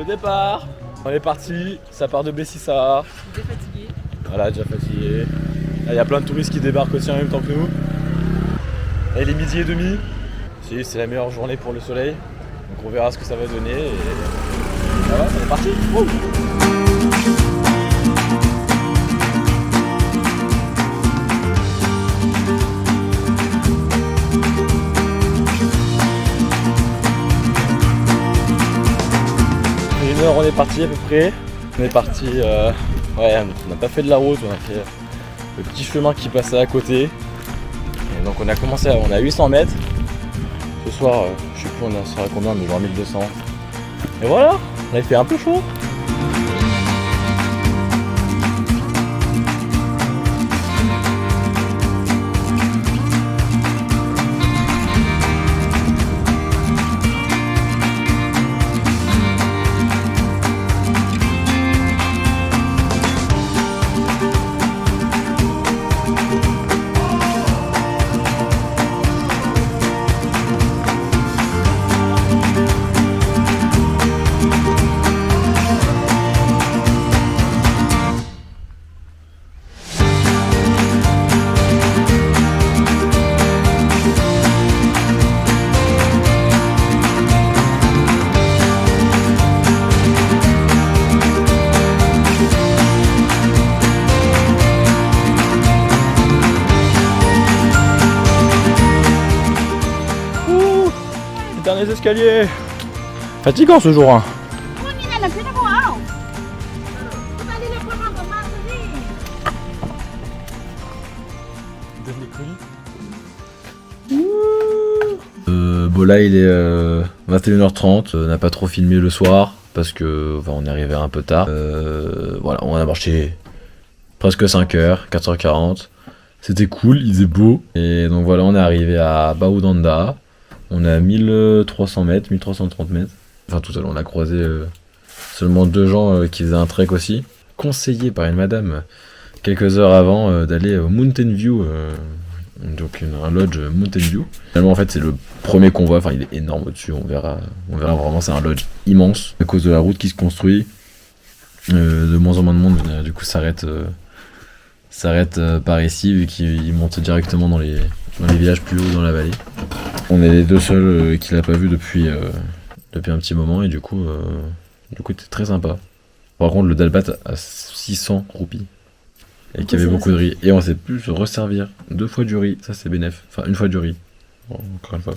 Le départ. On est parti, ça part de Bessissart. Déjà fatigué. Voilà, déjà fatigué. Il y a plein de touristes qui débarquent aussi en même temps que nous. Et il est 12h30. C'est la meilleure journée pour le soleil. Donc on verra ce que ça va donner. Et voilà, on est parti. Wouh. On est parti à peu près. On est parti, ouais, on n'a pas fait de la route, on a fait le petit chemin qui passait à côté. Et donc on a commencé, on a 800 mètres. Ce soir, je sais plus on sera à combien, mais genre 1200. Et voilà, on a fait un peu chaud. Derniers escaliers. Fatigant ce jour, hein. Bon là il est 21h30, on n'a pas trop filmé le soir parce que on est arrivé un peu tard. Voilà, on a marché presque 5h, 4h40. C'était cool, il faisait beau. Et donc voilà, on est arrivé à Baoudanda. On est à 1300 mètres, 1330 mètres. Enfin tout à l'heure on a croisé seulement 2 gens qui faisaient un trek aussi. Conseillé par une madame quelques heures avant d'aller au Mountain View. Donc un lodge Mountain View. Finalement en fait c'est le premier qu'on voit, enfin il est énorme au-dessus, on verra vraiment, c'est un lodge immense. À cause de la route qui se construit, de moins en moins de monde du coup s'arrête par ici vu qu'il monte directement dans les villages plus hauts dans la vallée. On est les deux seuls qui l'a pas vu depuis un petit moment et du coup c'était très sympa. Par contre le dalbat a 600 roupies. Et qu'il y avait beaucoup de riz. Et on sait plus se resservir 2 fois du riz, ça c'est bénef. Enfin 1 fois du riz. Bon, encore une fois.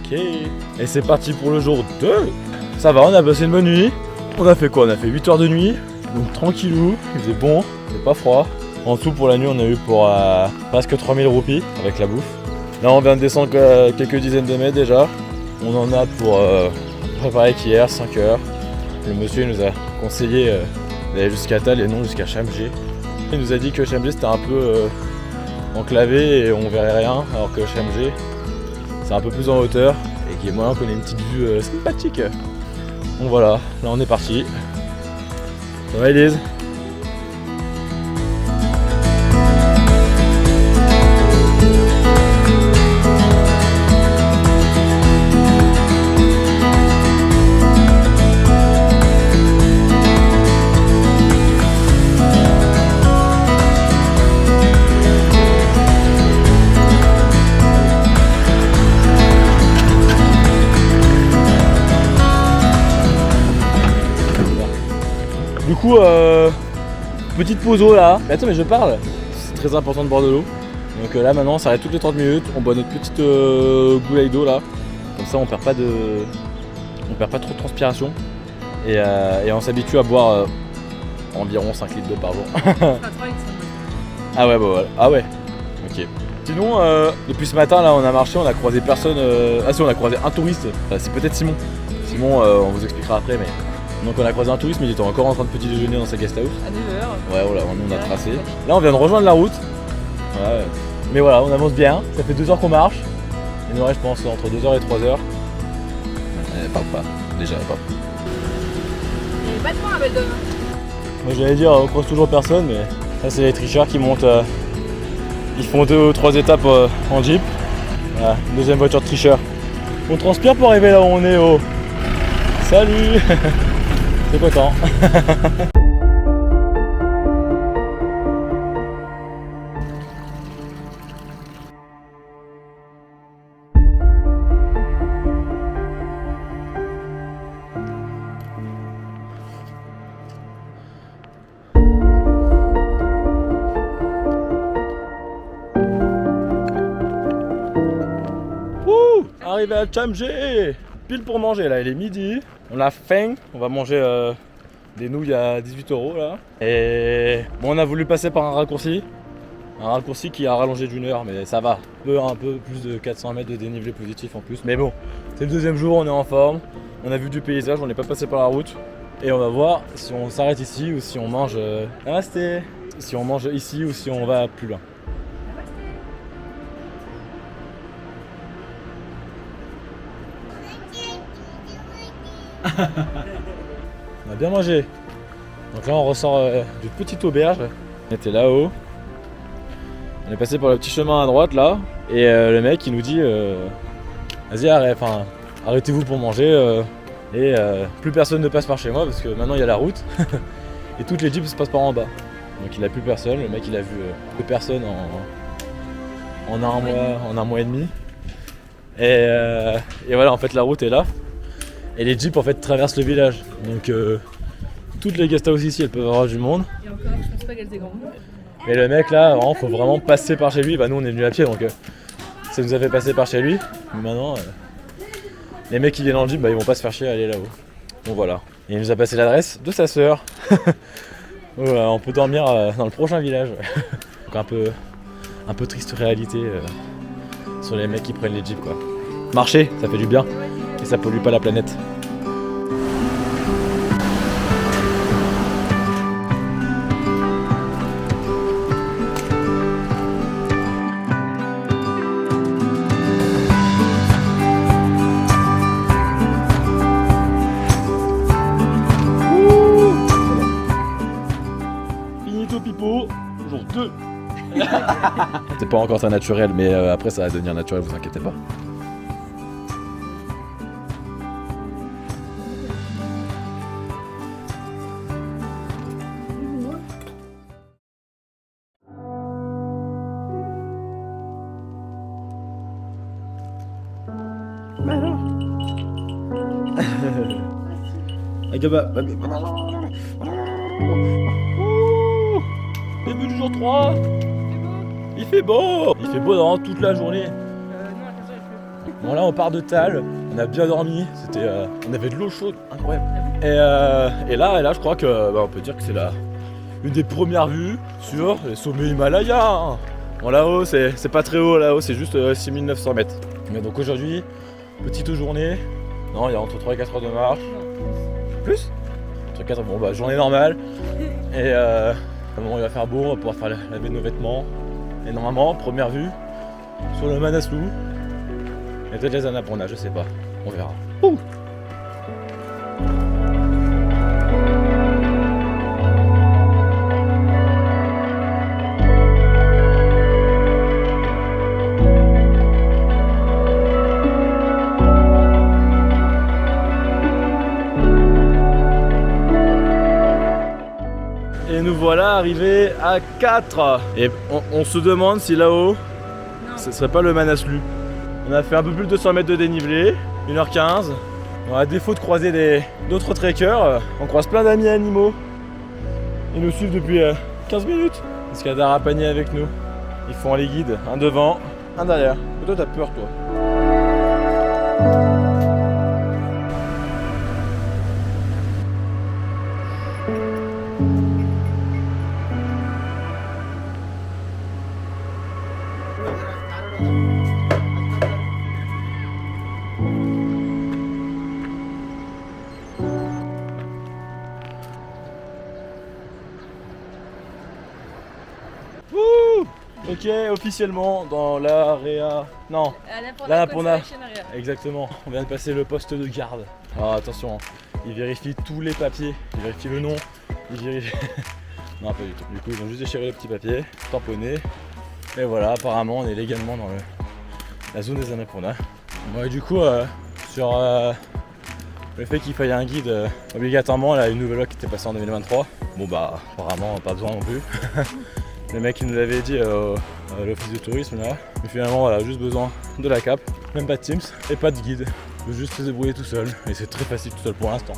Ok. Et c'est parti pour le jour 2. Ça va, on a passé une bonne nuit. On a fait quoi? On a fait 8 heures de nuit. Donc tranquillou, il faisait bon, il faisait pas froid. En tout pour la nuit on a eu pour presque 3000 roupies avec la bouffe. Là on vient de descendre quelques dizaines de mètres déjà. On en a pour préparer qu'hier, 5 heures. Le monsieur nous a conseillé d'aller jusqu'à Tal et non jusqu'à Chamgé. Il nous a dit que Chamgé c'était un peu enclavé et on verrait rien, alors que Chamgé c'est un peu plus en hauteur et qu'il y a moyen qu'on ait une petite vue sympathique. Donc voilà, là on est parti. Ça va Elise? Du coup, petite pause eau là. Mais attends, mais je parle. C'est très important de boire de l'eau. Donc là maintenant, on s'arrête toutes les 30 minutes. On boit notre petite bouteille d'eau là. Comme ça, on perd pas trop de transpiration. Et on s'habitue à boire environ 5 litres d'eau par jour. Ah ouais, bah voilà. Ah ouais. Ok. Sinon, depuis ce matin là, on a marché, on a croisé personne. Ah si, on a croisé un touriste. C'est peut-être Simon. Simon, on vous expliquera après, mais. Donc on a croisé un touriste mais il était encore en train de petit déjeuner dans sa guest house. À 9h. Ouais voilà, nous on a tracé. Là on vient de rejoindre la route. Ouais. Mais voilà, on avance bien, ça fait 2 heures qu'on marche. Il nous reste, je pense, entre 2h et 3h. Elle parle pas, déjà elle parle pas. Il n'y avait pas de point à Beldon. Moi j'allais dire, on croise toujours personne, mais ça c'est les tricheurs qui montent. Ils font 2 ou 3 étapes en jeep. Voilà, deuxième voiture de tricheur. On transpire pour arriver là où on est. Oh. Salut. C'est content. Arrivé à Chamgé, pile pour manger là, il est midi, on a faim, on va manger des nouilles à 18 € là. Et bon, on a voulu passer par un raccourci qui a rallongé d'une heure, mais ça va, un peu plus de 400 mètres de dénivelé positif en plus. Mais bon, c'est le deuxième jour, on est en forme, on a vu du paysage, on n'est pas passé par la route. Et on va voir si on s'arrête ici ou si on mange... Namasté. Si on mange ici ou si on va plus loin. On a bien mangé. Donc là on ressort d'une petite auberge. On était là-haut. On est passé par le petit chemin à droite là. Et le mec il nous dit vas-y arrêtez-vous pour manger. Plus personne ne passe par chez moi parce que maintenant il y a la route. Et toutes les jeeps se passent par en bas. Donc il a plus personne. Le mec il a vu peu personne en un mois et demi. Et voilà, en fait la route est là. Et les jeeps en fait traversent le village. Donc toutes les guest houses ici elles peuvent avoir du monde. Et encore, je pense pas qu'elles aient grand. Mais le mec là, vraiment, faut vraiment passer par chez lui. Bah nous on est venus à pied donc ça nous a fait passer par chez lui. Mais maintenant les mecs qui viennent en jeep, bah ils vont pas se faire chier à aller là-haut. Donc voilà. Et il nous a passé l'adresse de sa sœur. On peut dormir dans le prochain village. Donc un peu triste réalité sur les mecs qui prennent les jeeps quoi. Marcher, ça fait du bien. Et ça pollue pas la planète. Finito pipo, jour 2. C'est pas encore très naturel, mais après ça va devenir naturel, vous inquiétez pas. Début du jour 3. Il fait beau. Il fait beau dans toute la journée. Non, à 15h il pleut. Bon là on part de Tal, on a bien dormi, on avait de l'eau chaude, incroyable. Et là je crois que on peut dire que c'est une des premières vues sur les sommets Himalayas. Hein. Bon là-haut c'est pas très haut, là-haut c'est juste 6900 mètres. Mais donc aujourd'hui, petite journée, non il y a entre 3 et 4 heures de marche. Plus 3 4 bon bah journée normale. Et bon, il va faire beau, on va pouvoir faire laver nos vêtements. Et normalement, première vue sur le Manaslu. Et peut-être les Annapurna, je sais pas, on verra. Ouh. Et nous voilà arrivés à 4. Et on se demande si là-haut, ce serait pas le Manaslu. On a fait un peu plus de 200 mètres de dénivelé, 1h15. Bon, à défaut de croiser d'autres trekkers, on croise plein d'amis animaux. Ils nous suivent depuis 15 minutes. Parce qu'il y a Darapani avec nous. Ils font les guides, un devant, un derrière. Et toi t'as peur toi. Ok, officiellement dans l'AREA. Non, l'Annapurna. Exactement, on vient de passer le poste de garde. Alors attention, ils vérifient tous les papiers, ils vérifient le nom, ils vérifient. Non, pas du tout. Du coup, ils ont juste déchiré le petit papier, tamponné. Et voilà, apparemment, on est légalement dans la zone des Annapurna. Bon, et du coup, sur le fait qu'il fallait un guide obligatoirement, là, une nouvelle loi qui était passée en 2023. Bon, bah, apparemment, pas besoin non plus. Le mec il nous l'avait dit à l'office de tourisme là. Mais finalement voilà, juste besoin de la cape, même pas de Teams et pas de guide. Il faut juste se débrouiller tout seul. Et c'est très facile tout seul pour l'instant.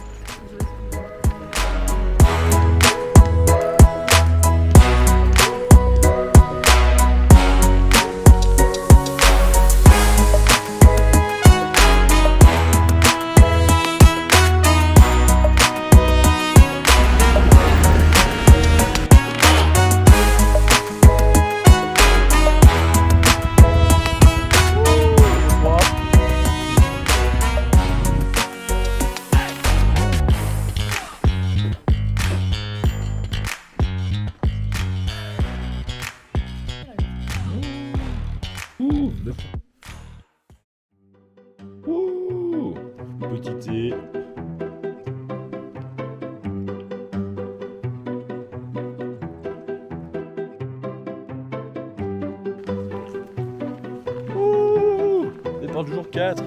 Petit thé. Départ du jour 4.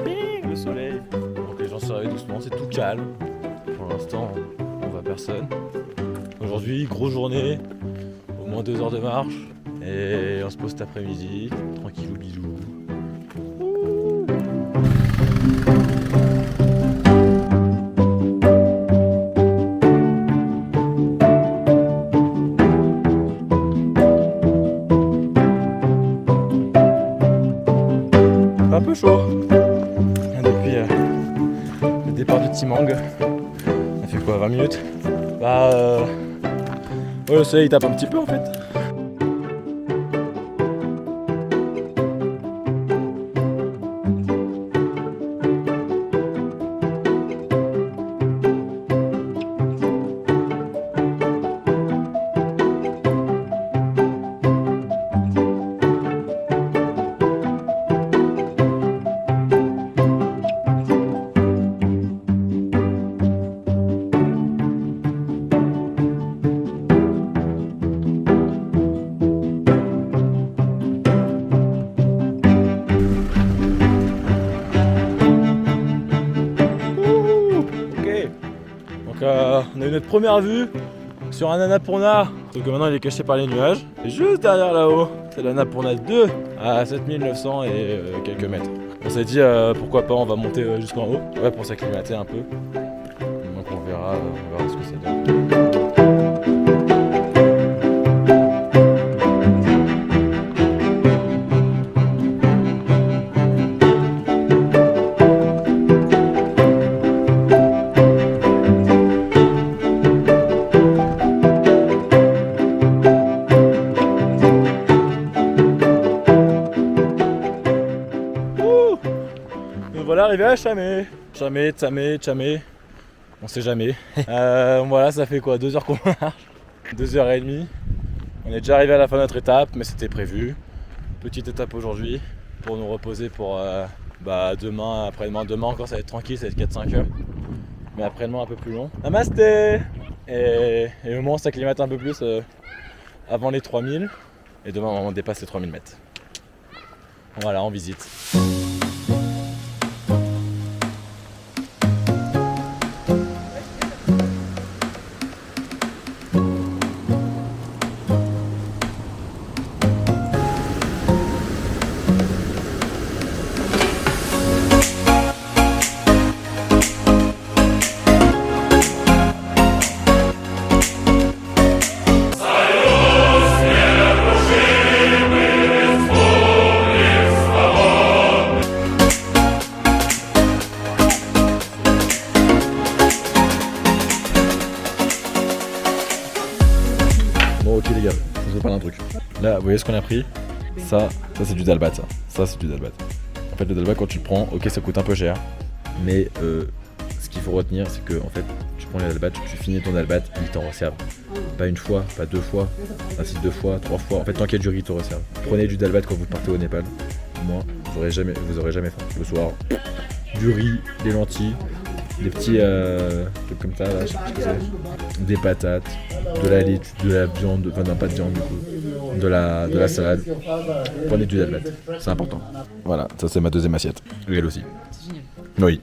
Bing, le soleil. Donc les gens se réveillent doucement, c'est tout calme. Pour l'instant, on voit personne. Aujourd'hui, grosse journée, au moins 2 heures de marche. Et on se pose cet après-midi, tranquillou bilou. Un peu chaud depuis le départ de Timang. Ça fait quoi, 20 minutes? Bah ouais, le soleil tape un petit peu en fait. On a eu notre première vue sur un Annapurna, sauf que maintenant il est caché par les nuages. Et juste derrière là-haut, c'est l'Annapurna 2 à 7900 et quelques mètres. On s'est dit pourquoi pas, on va monter jusqu'en haut, ouais, pour s'acclimater un peu. Donc on verra ce que ça donne. Voilà, arrivé à Chamé. Chamé, on sait jamais. Voilà, ça fait quoi, 2 heures qu'on marche, 2h30. On est déjà arrivé à la fin de notre étape, mais c'était prévu. Petite étape aujourd'hui pour nous reposer pour demain, après-demain. Demain encore ça va être tranquille, ça va être 4-5 heures. Mais après-demain un peu plus long. Namasté. Et au moins on s'acclimate un peu plus avant les 3000. Et demain on dépasse les 3000 mètres. Voilà, on visite. Bon ok les gars, je vous parle d'un truc. Là vous voyez ce qu'on a pris? Ça c'est du dalbat ça. Ça c'est du dalbat. En fait le dalbat quand tu le prends, ok ça coûte un peu cher. Mais ce qu'il faut retenir c'est que en fait tu prends les dalbat, tu finis ton dalbat, ils t'en resservent. Pas une fois, pas deux fois, ainsi 2 fois, 3 fois. En fait, tant qu'il y a du riz, ils te resservent. Prenez du dalbat quand vous partez au Népal. Moi, vous aurez jamais faim. Le soir, du riz, des lentilles, des petits trucs comme ça, là, je sais plus ce que c'est. Des patates, de la laitue, de la viande, enfin non, pas de viande du coup, de la salade. Prenez du dalbat, c'est important. Voilà, ça c'est ma deuxième assiette. Et elle aussi. C'est génial. Oui.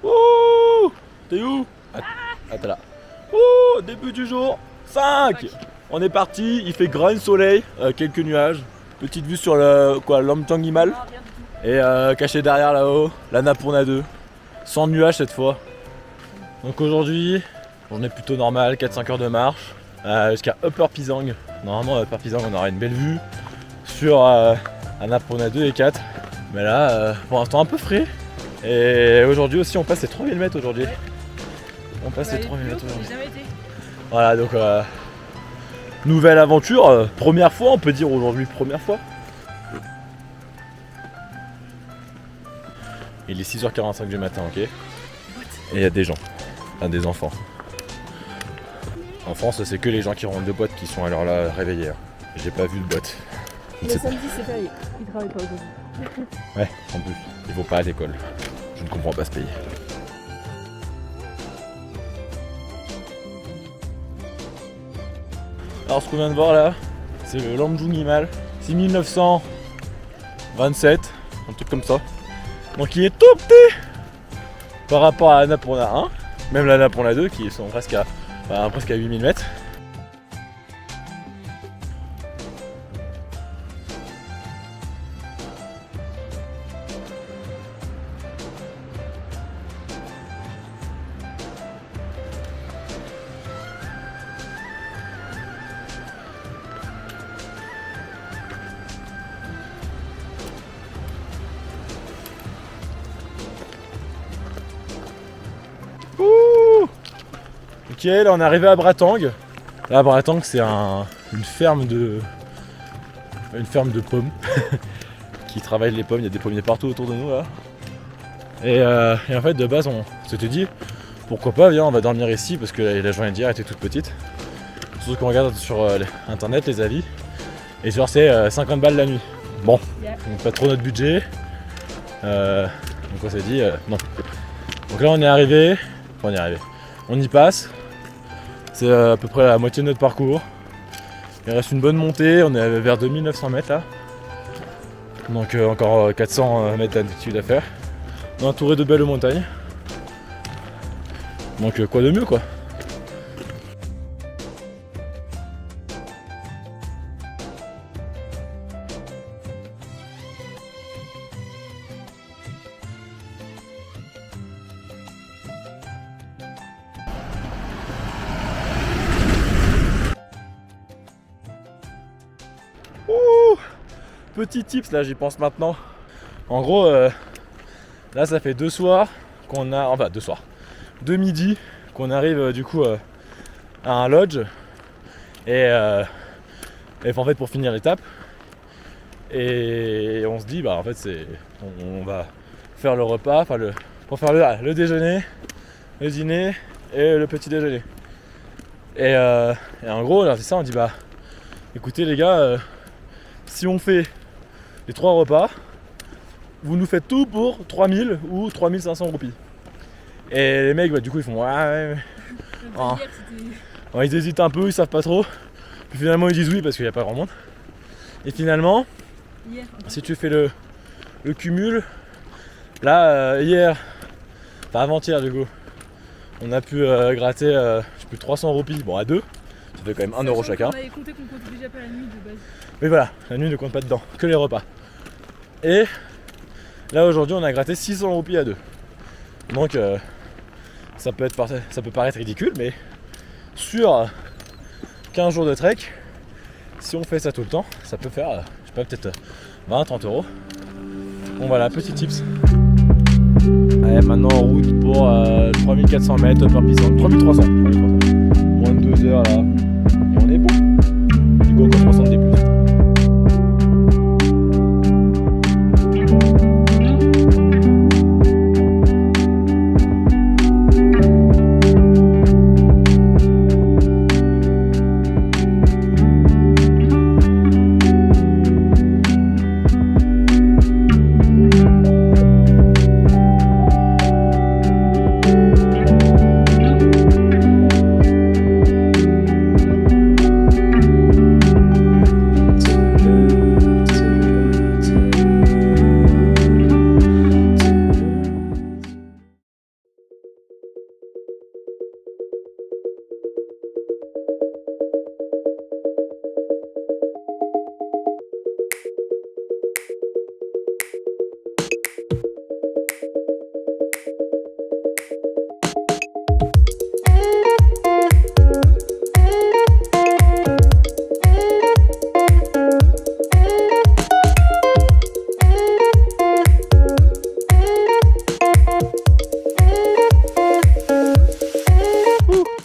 Oh, t'es où? Ah, t'es là. Oh, début du jour. 5. On est parti, il fait grand soleil, quelques nuages. Petite vue sur le Lomtang Himal. Et caché derrière là-haut, l'Annapurna 2. Sans nuages cette fois. Donc aujourd'hui, journée plutôt normale, 4-5 heures de marche. Jusqu'à Upper Pisang. Normalement, Upper Pisang, on aura une belle vue sur Annapurna 2 et 4. Mais là, pour l'instant, un peu frais. Et aujourd'hui aussi, on passe les 3000 mètres aujourd'hui. On passe les 3000 mètres aujourd'hui. J'ai jamais été. Voilà, donc nouvelle aventure, première fois, on peut dire aujourd'hui première fois. Il est 6h45 du matin, ok. Et il y a des gens, enfin des enfants. En France, c'est que les gens qui rentrent de boîte qui sont alors là réveillés. J'ai pas vu de boîte. Le samedi, c'est férié. Ils travaillent pas aujourd'hui. Ouais, en plus, ils vont pas à l'école. Je ne comprends pas ce pays. Alors ce qu'on vient de voir là, c'est le Lamjung Himal, 6927, un truc comme ça. Donc il est tout petit par rapport à l'Annapurna 1, même l'Annapurna 2 qui sont presque à 8000 mètres. Ok, là on est arrivé à Bratang. Là Bratang c'est une ferme de pommes qui travaille les pommes, il y a des pommiers partout autour de nous là. Et en fait de base on s'était dit pourquoi pas, viens on va dormir ici parce que la journée d'hier était toute petite. Surtout qu'on regarde sur internet les avis et genre c'est 50 balles la nuit. Bon, donc pas trop notre budget. Donc on s'est dit non. Donc là on est arrivé, on y passe. C'est à peu près la moitié de notre parcours. Il reste une bonne montée, on est vers 2900 mètres là. Donc encore 400 mètres d'altitude à faire. On est entouré de belles montagnes. Donc quoi de mieux quoi. Petit tips là, j'y pense maintenant. En gros, là ça fait 2 soirs qu'on a, enfin 2 soirs, 2 midis qu'on arrive du coup à un lodge et en fait pour finir l'étape et on se dit bah en fait on va faire le repas, enfin pour faire le déjeuner, le dîner et le petit déjeuner. Et en gros là c'est ça, on dit bah écoutez les gars, si on fait les 3 repas, vous nous faites tout pour 3000 ou 3500 roupies. Et les mecs, bah, du coup, ils font ouais. Ah. Ouais, ils hésitent un peu, ils savent pas trop. Puis finalement, ils disent oui parce qu'il n'y a pas grand monde. Et finalement, si tu fais le cumul, là, hier, enfin avant-hier, du coup, on a pu gratter je sais plus 300 roupies, bon à 2, ça fait quand même 1 euro chacun. On avait compté qu'on comptait déjà pas la nuit de base. Mais voilà, la nuit ne compte pas dedans, que les repas. Et là aujourd'hui on a gratté 600 roupies à 2. Donc ça peut paraître ridicule, mais sur 15 jours de trek, si on fait ça tout le temps, ça peut faire, je sais pas, peut-être 20-30 euros. Bon voilà, petit tips. Allez, maintenant en route pour 3400 mètres par Pisang, 3300. Moins de 2 heures là, et on est bon. Du coup encore 60 des plus.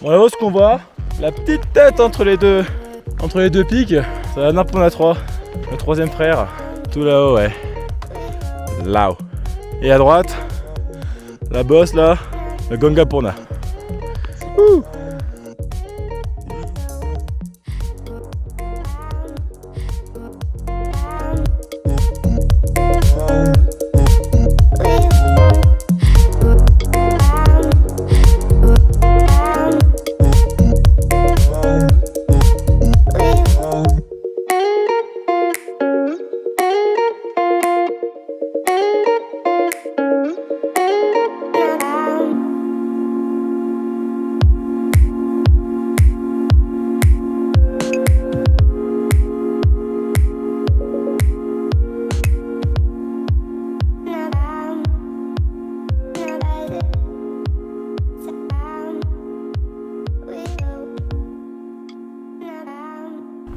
Bon là-haut ce qu'on voit, la petite tête entre les deux pics, c'est l'Annapurna 3, le troisième frère, tout là-haut ouais, là-haut. Et à droite, la bosse là, le Gangapurna. Ouh.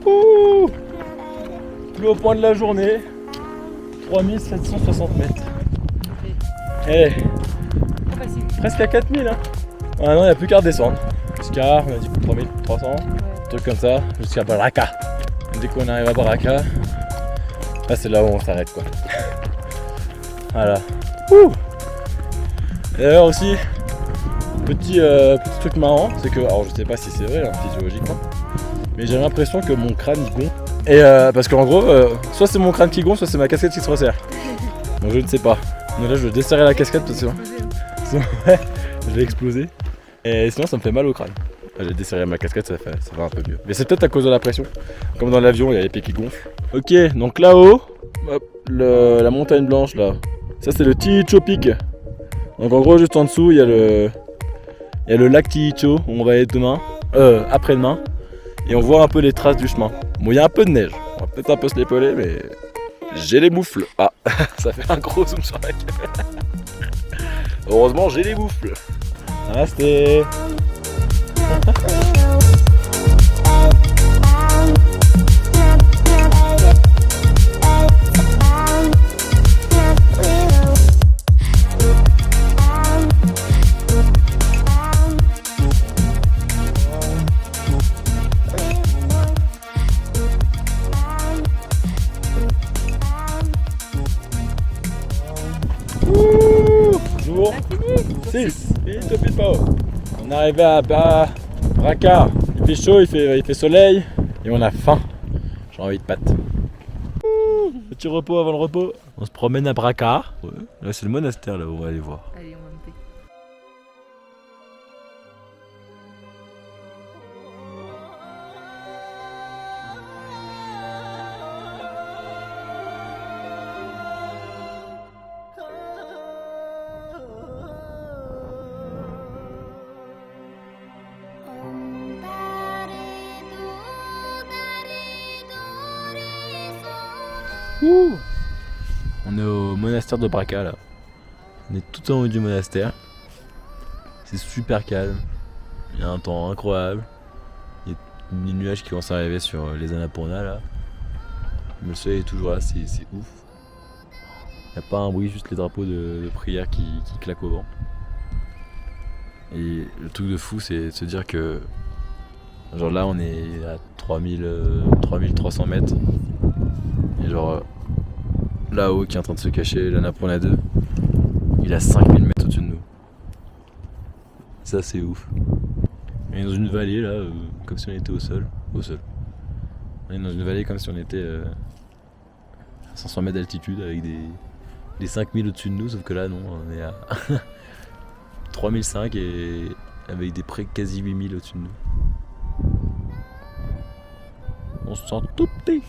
Ouh, plus haut point de la journée, 3760 mètres. Eh, presque à 4000 hein. Ah non, il n'y a plus qu'à redescendre. Jusqu'à, on a dit 3300, un truc comme ça, jusqu'à Baraka. Dès qu'on arrive à Baraka, là c'est là où on s'arrête quoi. Voilà. Ouh. Et d'ailleurs aussi, petit truc marrant, c'est que, alors je sais pas si c'est vrai hein, physiologiquement, mais j'ai l'impression que mon crâne il gonfle. Et parce qu'en gros, soit c'est mon crâne qui gonfle, soit c'est ma casquette qui se resserre. Donc je ne sais pas. Mais là je vais desserrer la casquette parce que sinon ouais, je vais exploser. Et sinon ça me fait mal au crâne. J'ai desserré ma casquette, ça va un peu mieux. Mais c'est peut-être à cause de la pression. Comme dans l'avion, il y a les pieds qui gonflent. Ok, donc là-haut, la montagne blanche là. Ça c'est le Tiicho Peak. Donc en gros juste en dessous il y a le lac Tiicho où on va aller demain, après-demain. Et on voit un peu les traces du chemin. Bon il y a un peu de neige, on va peut-être un peu se l'épauler mais j'ai les moufles. Ah, ça fait un gros zoom sur la caméra. Heureusement j'ai les moufles. Namasté. Jour 6, pile pas haut. On est arrivé à Baraka, il fait chaud, il fait soleil et on a faim. J'ai envie de pâtes. Petit repos avant le repos. On se promène à Baraka. Ouais. Là c'est le monastère là où on va aller voir. Allez, on va monter. Ouh. On est au monastère de Baraka là. On est tout en haut du monastère. C'est super calme. Il y a un temps incroyable. Il y a des nuages qui vont s'arriver sur les Annapurna là. Mais le soleil est toujours là, c'est ouf. Il n'y a pas un bruit, juste les drapeaux de prière qui claquent au vent. Et le truc de fou c'est de se dire que genre là on est à 3300 mètres. Et genre là-haut qui est en train de se cacher, l'Annapurna 2, il a 5000 mètres au-dessus de nous. Ça c'est ouf. On est dans une vallée là, comme si on était au sol. On est dans une vallée comme si on était à 500 mètres d'altitude avec des 5000 au-dessus de nous, sauf que là non, on est à 3005 et avec des près quasi 8000 au-dessus de nous. On se sent tout petit.